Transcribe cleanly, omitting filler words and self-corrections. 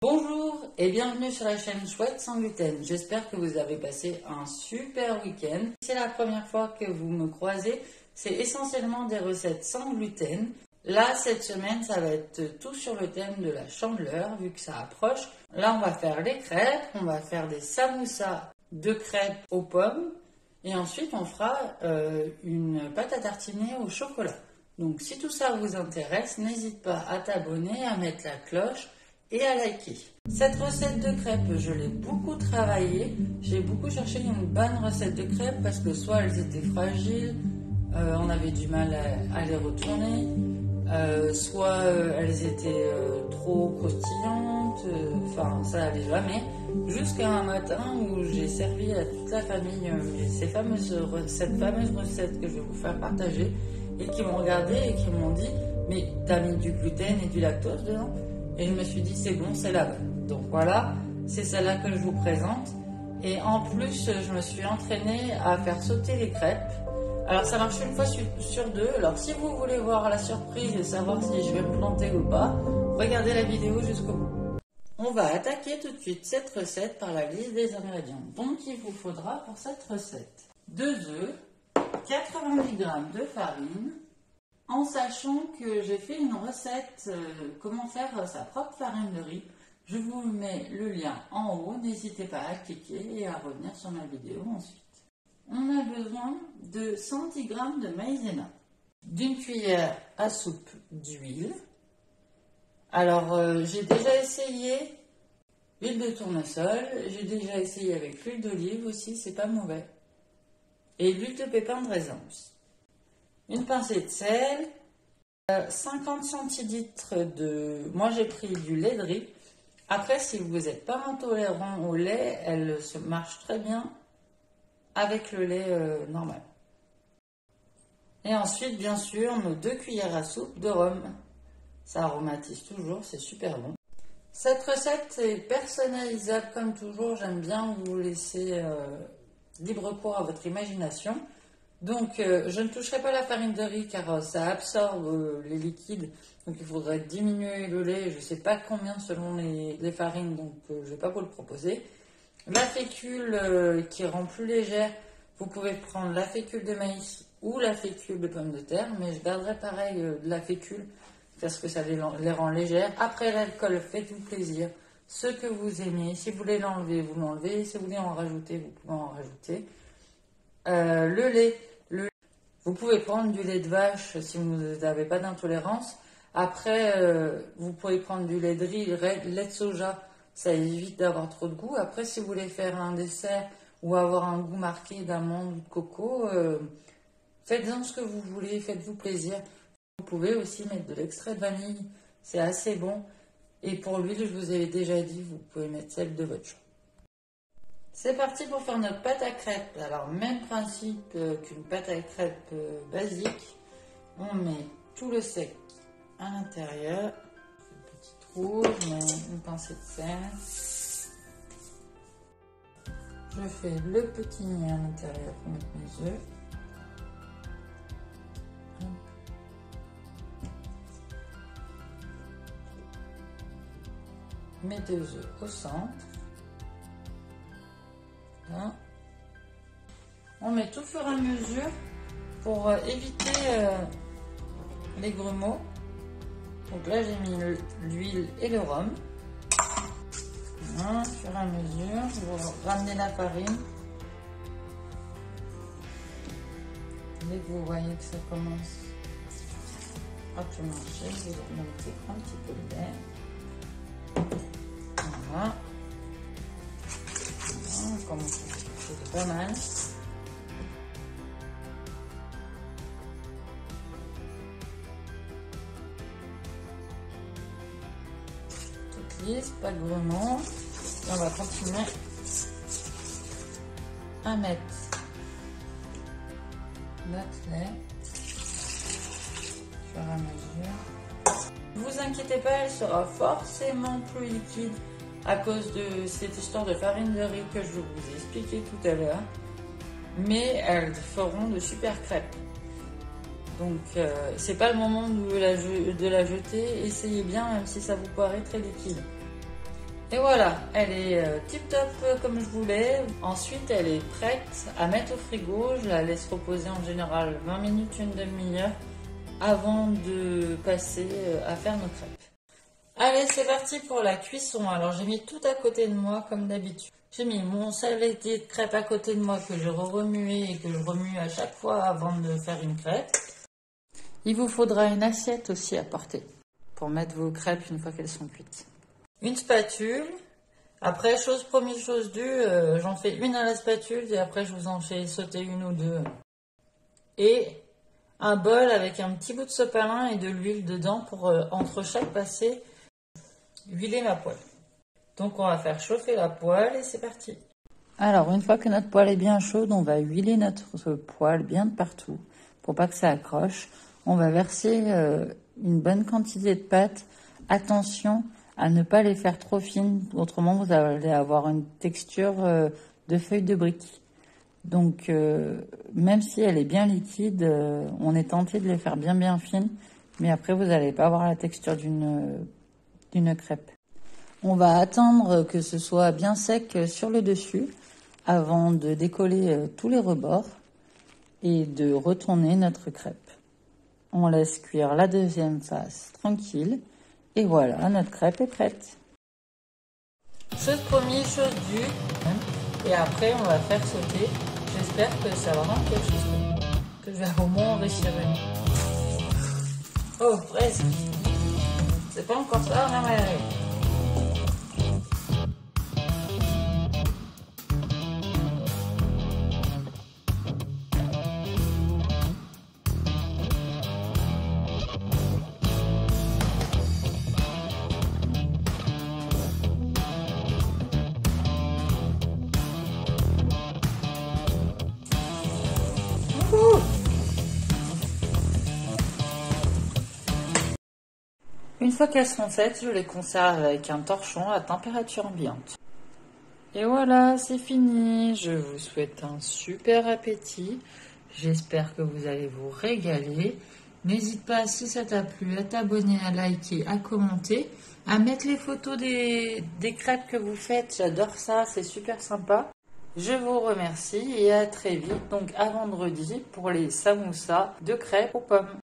Bonjour et bienvenue sur la chaîne Chouette sans gluten. J'espère que vous avez passé un super week-end. Si c'est la première fois que vous me croisez, c'est essentiellement des recettes sans gluten. Là, cette semaine, ça va être tout sur le thème de la Chandeleur, vu que ça approche. Là, on va faire les crêpes, on va faire des samoussas de crêpes aux pommes. Et ensuite, on fera une pâte à tartiner au chocolat. Donc, si tout ça vous intéresse, n'hésite pas à t'abonner, à mettre la cloche et à liker. Cette recette de crêpes, je l'ai beaucoup travaillée. J'ai beaucoup cherché une bonne recette de crêpes parce que soit elles étaient fragiles, on avait du mal à les retourner, soit elles étaient trop croustillantes, enfin ça n'allait jamais. Jusqu'à un matin où j'ai servi à toute la famille cette fameuse recette que je vais vous faire partager et qui m'ont regardé et qui m'ont dit « Mais t'as mis du gluten et du lactose dedans ?» Et je me suis dit, c'est bon, c'est la bonne. Donc voilà, c'est celle-là que je vous présente. Et en plus, je me suis entraînée à faire sauter les crêpes. Alors ça marche une fois sur deux. Alors si vous voulez voir la surprise et savoir si je vais me planter ou pas, regardez la vidéo jusqu'au bout. On va attaquer tout de suite cette recette par la liste des ingrédients. Donc il vous faudra pour cette recette 2 œufs, 90 g de farine, en sachant que j'ai fait une recette comment faire sa propre farine de riz. Je vous mets le lien en haut, n'hésitez pas à cliquer et à revenir sur ma vidéo ensuite. On a besoin de 110 g de maïzena, d'une cuillère à soupe d'huile. Alors j'ai déjà essayé l'huile de tournesol, j'ai déjà essayé avec l'huile d'olive aussi, c'est pas mauvais. Et l'huile de pépin de raisin aussi. Une pincée de sel, 50 centilitres de... Moi j'ai pris du lait de riz. Après, si vous n'êtes pas intolérant au lait, elle se marche très bien avec le lait normal. Et ensuite, bien sûr, nos 2 cuillères à soupe de rhum. Ça aromatise toujours, c'est super bon. Cette recette est personnalisable comme toujours. J'aime bien vous laisser libre cours à votre imagination. Donc, je ne toucherai pas la farine de riz car ça absorbe les liquides. Donc, il faudrait diminuer le lait. Je ne sais pas combien selon les farines, donc je ne vais pas vous le proposer. La fécule qui rend plus légère, vous pouvez prendre la fécule de maïs ou la fécule de pomme de terre. Mais je garderai pareil de la fécule parce que ça les rend légères. Après l'alcool, faites-vous plaisir. Ce que vous aimez. Si vous voulez l'enlever, vous l'enlevez. Si vous voulez en rajouter, vous pouvez en rajouter. Le lait, vous pouvez prendre du lait de vache si vous n'avez pas d'intolérance. Après, vous pouvez prendre du lait de riz, lait de soja, ça évite d'avoir trop de goût. Après, si vous voulez faire un dessert ou avoir un goût marqué d'amande ou de coco, faites-en ce que vous voulez, faites-vous plaisir. Vous pouvez aussi mettre de l'extrait de vanille, c'est assez bon. Et pour l'huile, je vous ai déjà dit, vous pouvez mettre celle de votre choix. C'est parti pour faire notre pâte à crêpes. Alors, même principe qu'une pâte à crêpes basique. On met tout le sec à l'intérieur. Un petit trou, je mets une pincée de sel. Je fais le petit nid à l'intérieur pour mettre mes œufs. Mes 2 œufs au centre. Là. On met tout au fur et à mesure pour éviter les grumeaux. Donc là j'ai mis l'huile et le rhum. Voilà, au fur et à mesure, vous ramenez la farine. Dès que vous voyez que ça commence à tout marcher, vous mettez un petit peu de lait. Voilà. On commence à faire pas mal. Toute lisse, pas de grumeaux. Et on va continuer à mettre notre lait au fur et à mesure. Ne vous inquiétez pas, elle sera forcément plus liquide à cause de cette histoire de farine de riz que je vous ai expliqué tout à l'heure. Mais elles feront de super crêpes. Donc c'est pas le moment de la jeter, essayez bien même si ça vous paraît très liquide. Et voilà, elle est tip top comme je voulais. Ensuite, elle est prête à mettre au frigo. Je la laisse reposer en général 20 minutes, une demi-heure avant de passer à faire nos crêpes. Allez, c'est parti pour la cuisson. Alors, j'ai mis tout à côté de moi comme d'habitude. J'ai mis mon saladier de crêpes à côté de moi que je remuais et que je remue à chaque fois avant de faire une crêpe. Il vous faudra une assiette aussi à porter pour mettre vos crêpes une fois qu'elles sont cuites. Une spatule. Après, chose première, chose due, j'en fais une à la spatule et après je vous en fais sauter une ou deux. Et un bol avec un petit bout de sopalin et de l'huile dedans pour entre chaque passée huiler ma poêle. Donc on va faire chauffer la poêle et c'est parti. Alors une fois que notre poêle est bien chaude, on va huiler notre poêle bien de partout pour pas que ça accroche. On va verser une bonne quantité de pâte. Attention à ne pas les faire trop fines, autrement vous allez avoir une texture de feuille de brique. Donc même si elle est bien liquide, on est tenté de les faire bien fines, mais après vous n'allez pas avoir la texture d'une crêpe. On va attendre que ce soit bien sec sur le dessus avant de décoller tous les rebords et de retourner notre crêpe. On laisse cuire la deuxième face tranquille. Et voilà, notre crêpe est prête. Chose promise, chose due. Et après, on va faire sauter. J'espère que ça va rendre quelque chose. Que je vais au moins enrichir une. Oh, presque. C'est pas encore ça, non mais... Une fois qu'elles sont faites, je les conserve avec un torchon à température ambiante. Et voilà, c'est fini. Je vous souhaite un super appétit. J'espère que vous allez vous régaler. N'hésite pas, si ça t'a plu, à t'abonner, à liker, à commenter, à mettre les photos des crêpes que vous faites. J'adore ça, c'est super sympa. Je vous remercie et à très vite, donc à vendredi pour les samoussas de crêpes aux pommes.